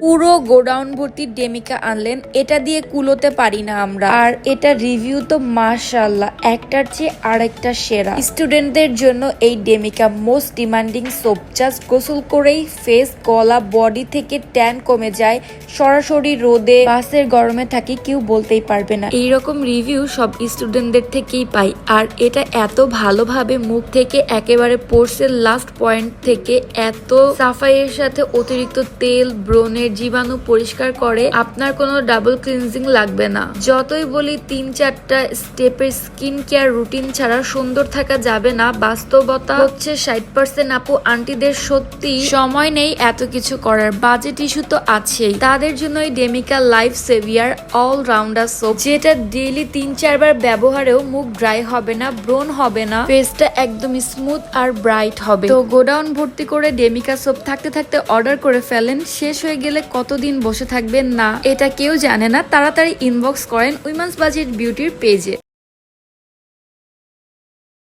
পুরো গোডাউন ভর্তি ডেমিকা আনলেন, এটা দিয়ে কুলোতে পারি না আমরা। আর এটা রিভিউ তো মাশাআল্লাহ একটার চেয়ে আরেকটা সেরা। স্টুডেন্টদের জন্য এই ডেমিকা মোস্ট ডিমান্ডিং সোপ। জাস্ট গোসল করেই ফেস, গলা, বডি থেকে ট্যান কমে যায়। সরাসরি রোদে, বাসের গরমে থাকি, কেউ বলতেই পারবে না। এইরকম রিভিউ সব স্টুডেন্টদের থেকেই পাই। আর এটা এত ভালোভাবে মুখ থেকে একেবারে পোর্সের লাস্ট পয়েন্ট থেকে এত সাফাইয়ের সাথে অতিরিক্ত তেল, ব্রণের জীবাণু পরিষ্কার করে, আপনার কোনো ডাবল ক্লিনজিং লাগবে না। যতই বলি ৩-৪টা স্টেপের স্কিন কেয়ার রুটিন ছাড়া সুন্দর থাকা যাবে না, বাস্তবতা হচ্ছে ৬০% আপু আন্টিদের সত্যি সময় নেই এত কিছু করার। বাজেট ইস্যু তো আছেই, তাদের জন্য এই ডেমিকা লাইফ সেভিয়ার অলরাউন্ডার সোপ, যেটা ডেইলি ৩-৪ বার ব্যবহারেও মুখ ড্রাই হবে না, ব্রণ হবে না, ফেসটা একদম স্মুথ আর ব্রাইট হবে। তো গোডাউন ভর্তি করে ডেমিকা সোপ থাকতে থাকতে অর্ডার করে ফেলেন, শেষ হয়ে গেলে কতদিন বসে থাকবেন না এটা কেউ জানে না। তাড়াতাড়ি ইনবক্স করেন উইমেন্স বাজেট বিউটির পেজে।